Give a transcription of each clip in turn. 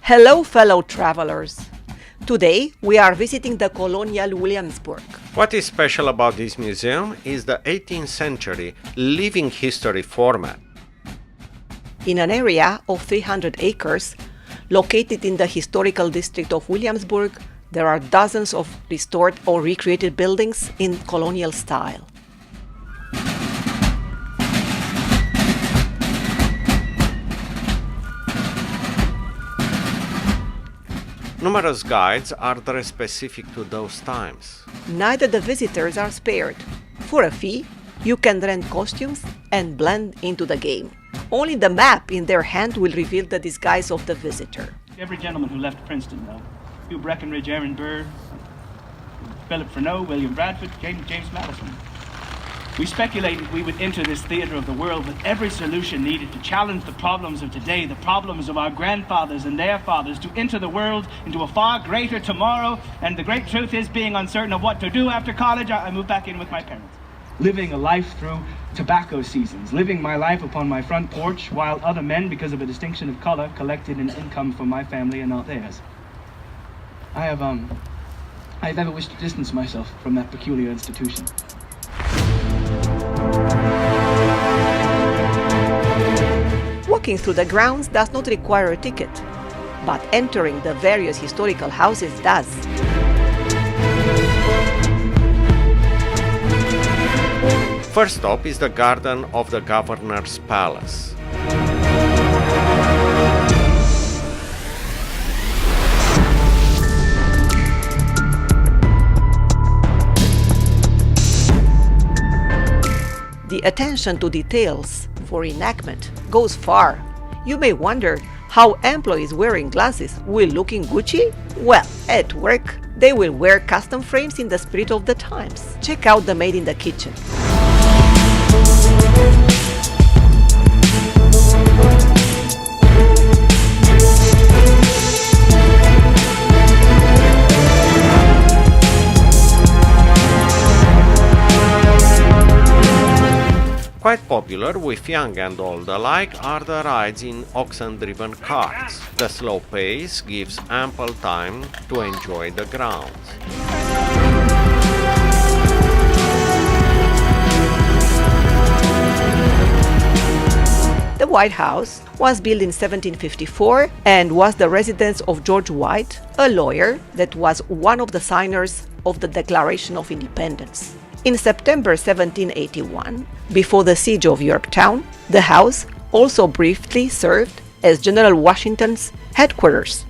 Hello, fellow travelers. Today we are visiting the Colonial Williamsburg. What is special about this museum is the 18th century living history format. In an area of 300 acres, located in the historical district of Williamsburg, there are dozens of restored or recreated buildings in colonial style. Numerous guides are very specific to those times. Neither the visitors are spared. For a fee, you can rent costumes and blend into the game. Only the map in their hand will reveal the disguise of the visitor. Every gentleman who left Princeton, Hugh Breckinridge, Aaron Burr, Philip Freneau, William Bradford, James Madison. We speculated we would enter this theater of the world with every solution needed to challenge the problems of today, the problems of our grandfathers and their fathers, to enter the world into a far greater tomorrow. And the great truth is, being uncertain of what to do after college, I moved back in with my parents. Living a life through tobacco seasons, living my life upon my front porch, while other men, because of a distinction of color, collected an income for my family and not theirs. I've ever wished to distance myself from that peculiar institution. Walking through the grounds does not require a ticket, but entering the various historical houses does. First stop is the garden of the governor's palace. The attention to details for reenactment goes far. You may wonder how employees wearing glasses will look in Gucci? Well, at work, they will wear custom frames in the spirit of the times. Check out the maid in the kitchen. Quite popular with young and old alike are the rides in oxen-driven carts. The slow pace gives ample time to enjoy the grounds. The White House was built in 1754 and was the residence of George White, a lawyer that was one of the signers of the Declaration of Independence. In September 1781, before the siege of Yorktown, the house also briefly served as General Washington's headquarters.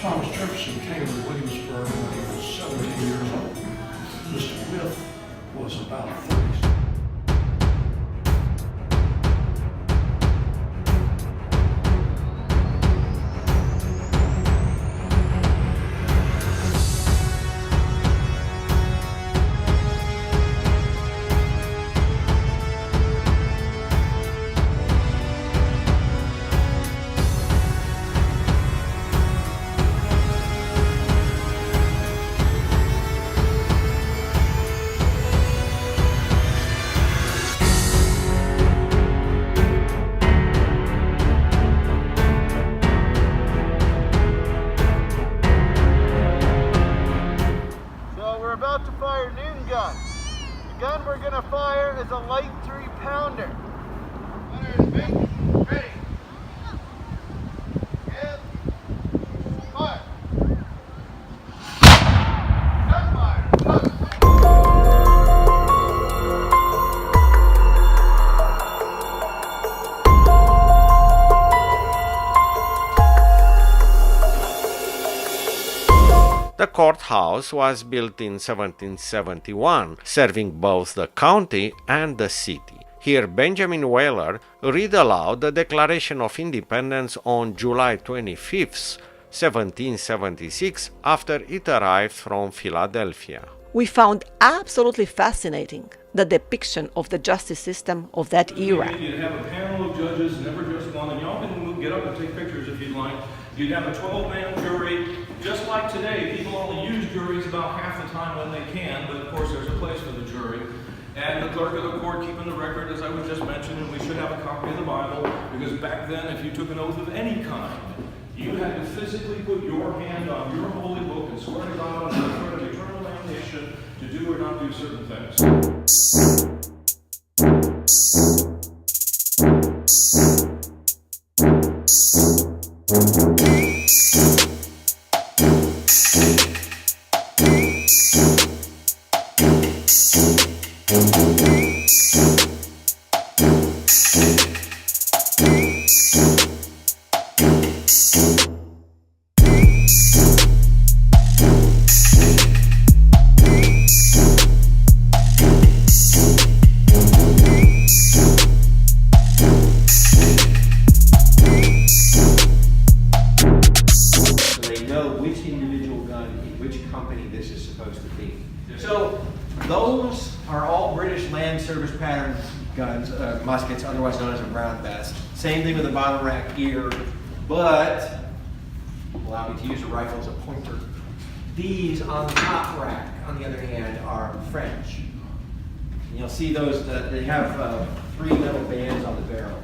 Thomas Jefferson came to Williamsburg when he was 17 years old. Mr. Smith was about 30. gun we're gonna fire is a light 3-pounder. Ready. Get. Fire. Gunfire. The courthouse was built in 1771, serving both the county and the city. Here, Benjamin Wheeler read aloud the Declaration of Independence on July 25, 1776, after it arrived from Philadelphia. We found absolutely fascinating the depiction of the justice system of that era. You'd have a panel of judges, never just one, and y'all can get up and take pictures if you'd like. You'd have a 12-man jury. Just like today, people only use juries about half the time when they can, but of course there's a place for the jury. And the clerk of the court keeping the record, as I was just mentioning, and we should have a copy of the Bible, because back then, if you took an oath of any kind, you had to physically put your hand on your holy book and swear to God on the front of eternal damnation to do or not do certain things. Muskets, otherwise known as a brown vest. Same thing with a bottom rack here, but allow me to use a rifle as a pointer. These on the top rack, on the other hand, are French. And you'll see those, they have 3 metal bands on the barrel.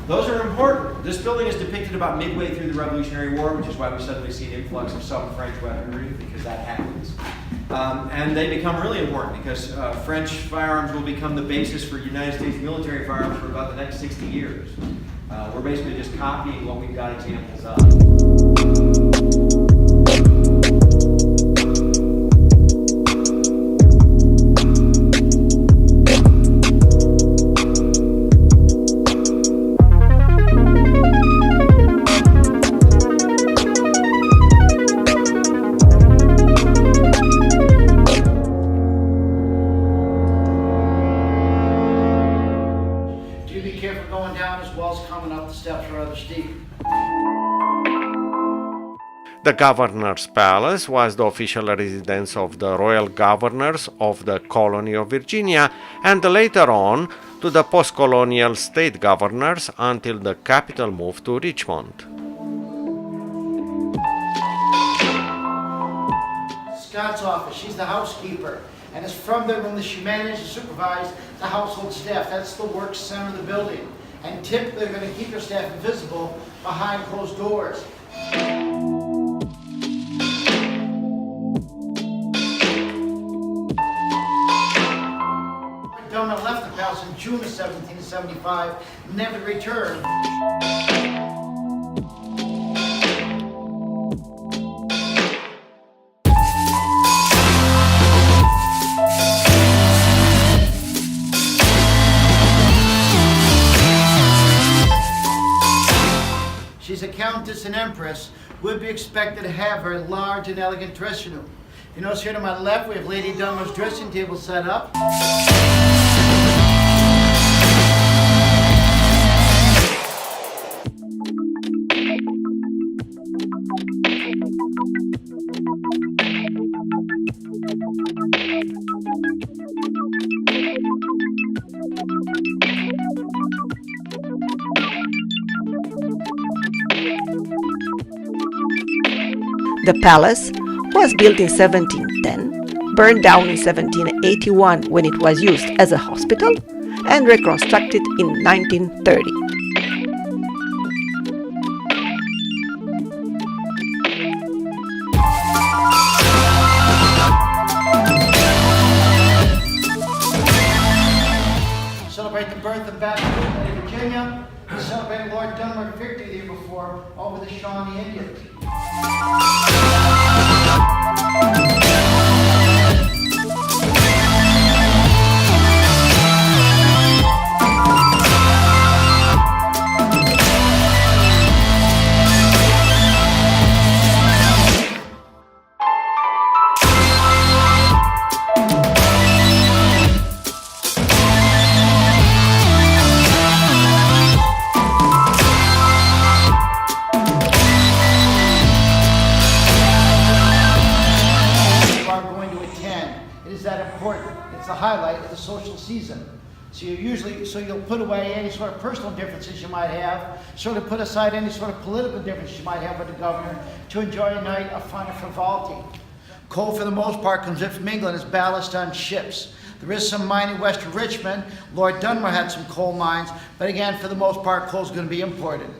Those are important. This building is depicted about midway through the Revolutionary War, which is why we suddenly see an influx of some French weaponry, because that happens. And they become really important because French firearms will become the basis for United States military firearms for about the next 60 years. We're basically just copying what we've got examples of. The Governor's Palace was the official residence of the royal governors of the colony of Virginia, and later on to the post-colonial state governors until the capital moved to Richmond. Scott's office, she's the housekeeper, and it's from there when she managed to supervise the household staff. That's the work center of the building, and typically they're going to keep their staff invisible behind closed doors. Dunlop left the palace in June of 1775, never returned. She's a countess and empress, would be expected to have her large and elegant dressing room. You notice here to my left, we have Lady Dunlop's dressing table set up. The palace was built in 1710, burned down in 1781 when it was used as a hospital, and reconstructed in 1930. birth and baptism in Virginia. We celebrated Lord Dunmore's victory the year before over the Shawnee Indians. It's the highlight of the social season. So you'll put away any sort of personal differences you might have, sort of put aside any sort of political differences you might have with the governor to enjoy a night of fun and frivolity. Coal, for the most part, comes in from England as ballast on ships. There is some mining west of Richmond. Lord Dunmore had some coal mines, but again, for the most part, coal is going to be imported.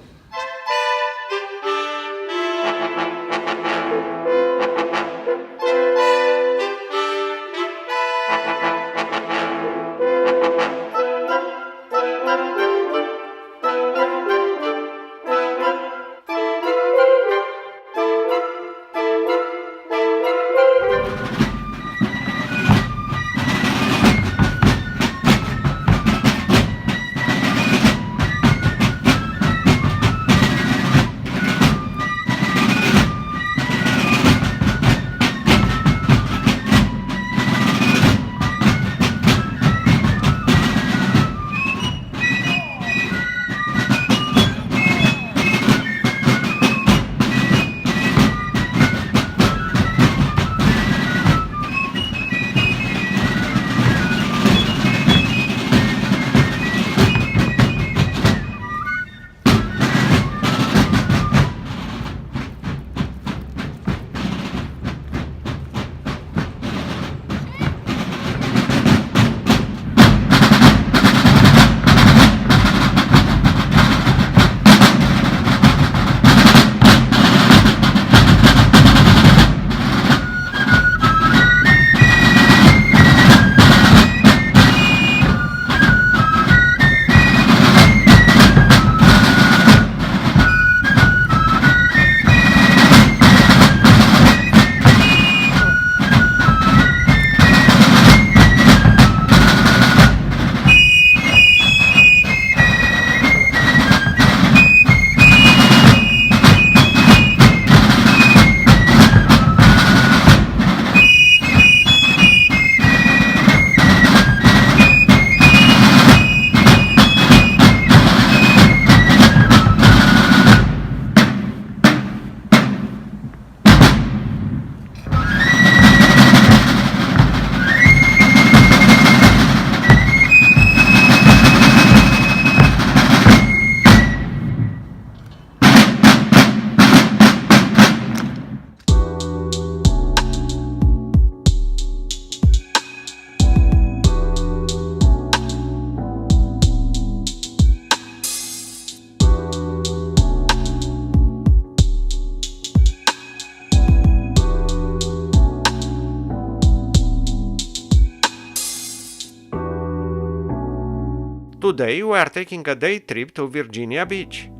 Today we are taking a day trip to Virginia Beach.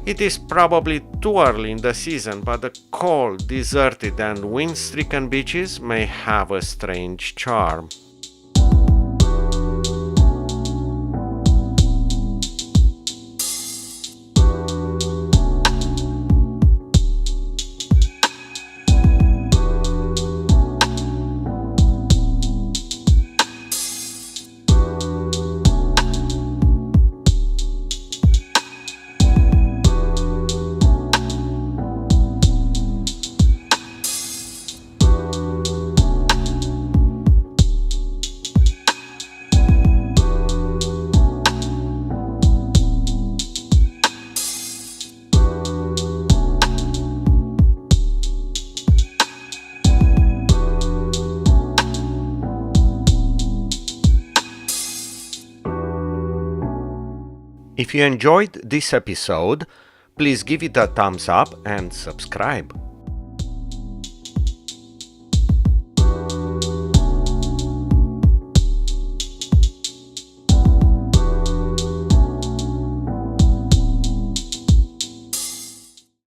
It is probably too early in the season, but the cold, deserted and wind-stricken beaches may have a strange charm. If you enjoyed this episode, please give it a thumbs up and subscribe.